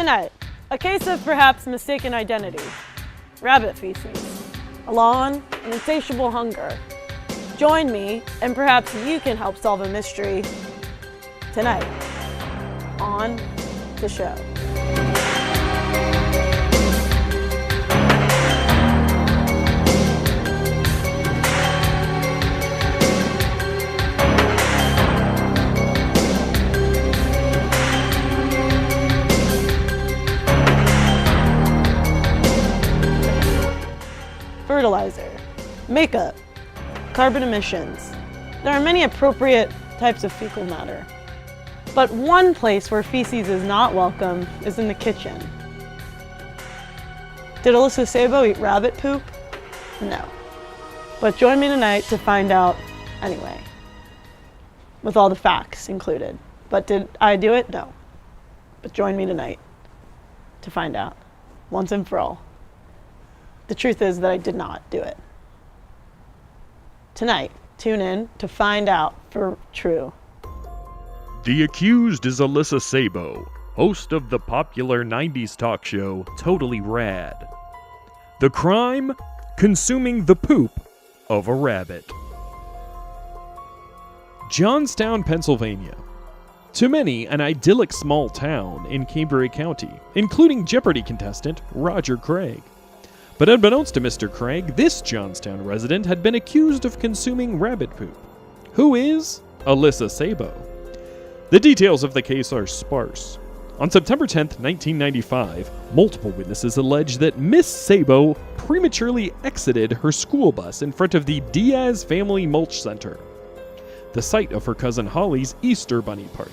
Tonight, a case of perhaps mistaken identity. Rabbit feces. A long and insatiable hunger. Join me, and perhaps you can help solve a mystery tonight on the show. Fertilizer, makeup, carbon emissions. There are many appropriate types of fecal matter. But one place where feces is not welcome is in the kitchen. Did Alyssa Sabo eat rabbit poop? No. But join me tonight to find out anyway, with all the facts included. But did I do it? No. But join me tonight to find out, once and for all. The truth is that I did not do it. Tonight, tune in to find out for true. The accused is Alyssa Sabo, host of the popular 90s talk show Totally Rad. The crime? Consuming the poop of a rabbit. Johnstown, Pennsylvania. To many, an idyllic small town in Cambria County, including Jeopardy contestant Roger Craig. But unbeknownst to Mr. Craig, this Johnstown resident had been accused of consuming rabbit poop. Who is Alyssa Sabo? The details of the case are sparse. On September 10th, 1995, multiple witnesses allege that Miss Sabo prematurely exited her school bus in front of the Diaz Family Mulch Center, the site of her cousin Holly's Easter Bunny party.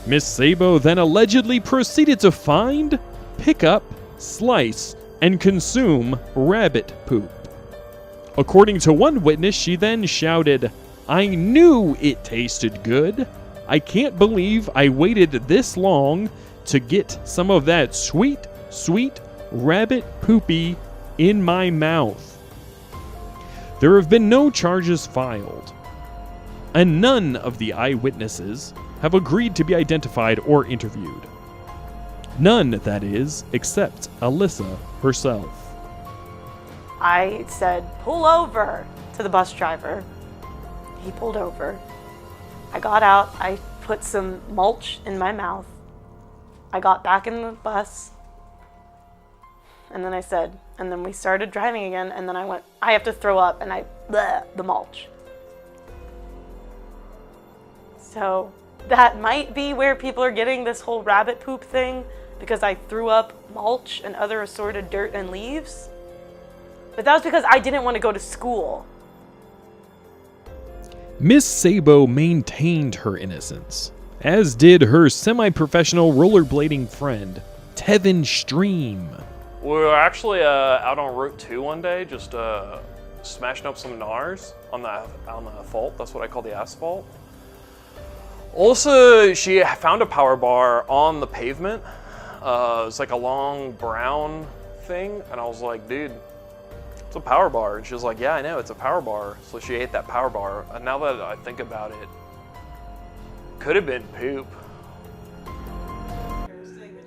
Miss Sabo then allegedly proceeded to find, pick up, slice, and consume rabbit poop. According to one witness, she then shouted, "I knew it tasted good. I can't believe I waited this long to get some of that sweet, sweet rabbit poopy in my mouth." There have been no charges filed, and none of the eyewitnesses have agreed to be identified or interviewed. None, that is, except Alyssa herself. I said, "Pull over," to the bus driver. He pulled over. I got out, I put some mulch in my mouth. I got back in the bus, and then I said, and then we started driving again, and then I went, I have to throw up, and I bleh, the mulch. So that might be where people are getting this whole rabbit poop thing, because I threw up mulch and other assorted dirt and leaves. But that was because I didn't want to go to school. Miss Sabo maintained her innocence, as did her semi-professional rollerblading friend, Tevin Stream. We were actually out on Route 2 one day, just smashing up some NARS on the asphalt. That's what I call the asphalt. Also, she found a power bar on the pavement. It was like a long brown thing, and I was like, "Dude, it's a power bar." And she was like, "Yeah, I know, it's a power bar." So she ate that power bar, and now that I think about it, could have been poop.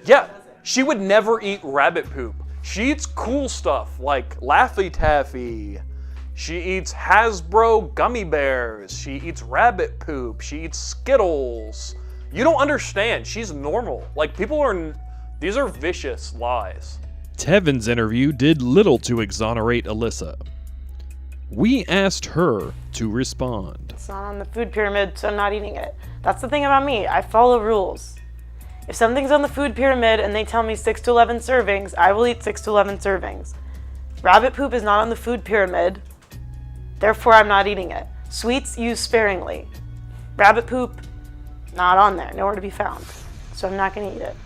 Yeah, she would never eat rabbit poop. She eats cool stuff like Laffy Taffy. She eats Hasbro gummy bears. She eats rabbit poop. She eats Skittles. You don't understand. She's normal. Like, these are vicious lies. Tevin's interview did little to exonerate Alyssa. We asked her to respond. It's not on the food pyramid, so I'm not eating it. That's the thing about me. I follow rules. If something's on the food pyramid and they tell me 6 to 11 servings, I will eat 6 to 11 servings. Rabbit poop is not on the food pyramid, therefore I'm not eating it. Sweets, use sparingly. Rabbit poop, not on there, nowhere to be found. So I'm not gonna eat it.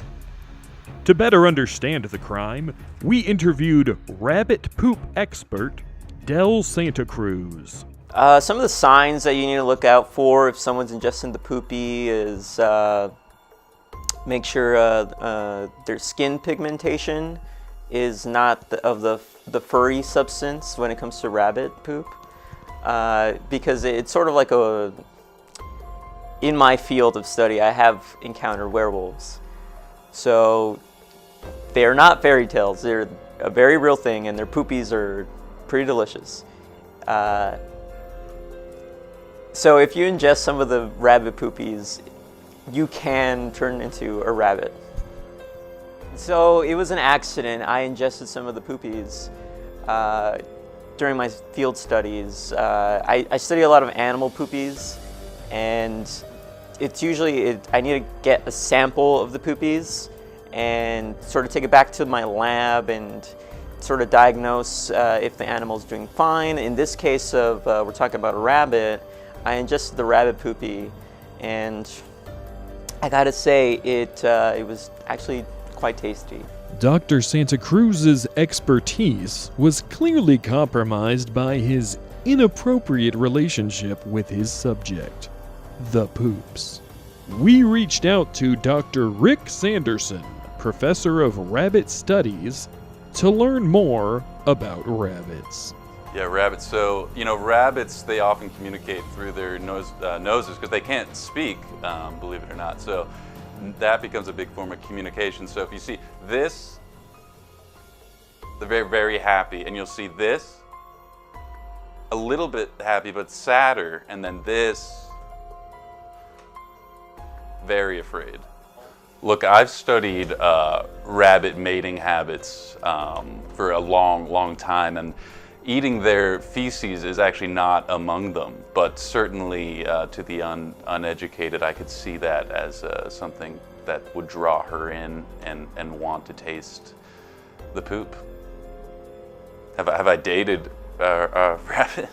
To better understand the crime, we interviewed rabbit poop expert Del Santa Cruz. Some of the signs that you need to look out for if someone's ingesting the poopy is make sure their skin pigmentation is not of the furry substance when it comes to rabbit poop, because it's sort of like in my field of study, I have encountered werewolves. So they're not fairy tales. They're a very real thing, and their poopies are pretty delicious. So if you ingest some of the rabbit poopies, you can turn into a rabbit. So it was an accident. I ingested some of the poopies during my field studies. I study a lot of animal poopies, and it's usually, I need to get a sample of the poopies and sort of take it back to my lab and sort of diagnose if the animal's doing fine. In this case of, we're talking about a rabbit, I ingested the rabbit poopy, and I gotta say, it was actually quite tasty. Dr. Santa Cruz's expertise was clearly compromised by his inappropriate relationship with his subject, the poops. We reached out to Dr. Rick Sanderson, professor of rabbit studies, to learn more about rabbits. Yeah, rabbits. So, rabbits, they often communicate through their noses because they can't speak, believe it or not. So that becomes a big form of communication. So if you see this, they're very, very happy. And you'll see this, a little bit happy but sadder. And then this, very afraid. Look, I've studied rabbit mating habits for a long, long time. And eating their feces is actually not among them, but certainly to the uneducated, I could see that as something that would draw her in and want to taste the poop. Have I dated a rabbit?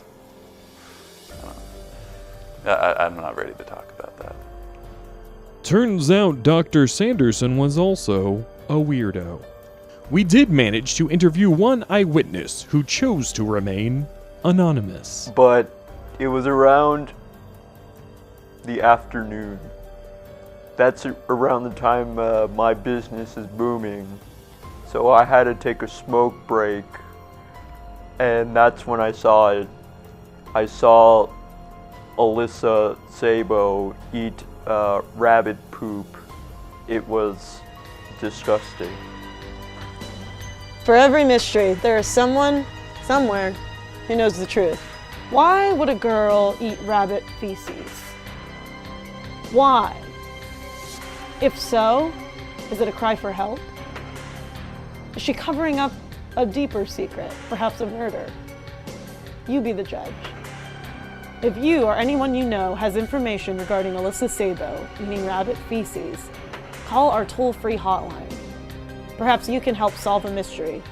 I'm not ready to talk about that. Turns out Dr. Sanderson was also a weirdo. We did manage to interview one eyewitness who chose to remain anonymous. But it was around the afternoon. That's around the time my business is booming. So I had to take a smoke break. And that's when I saw it. I saw Alyssa Sabo eat rabbit poop. It was disgusting. For every mystery, there is someone, somewhere, who knows the truth. Why would a girl eat rabbit feces? Why? If so, is it a cry for help? Is she covering up a deeper secret, perhaps a murder? You be the judge. If you or anyone you know has information regarding Alyssa Sabo eating rabbit feces, call our toll-free hotline. Perhaps you can help solve a mystery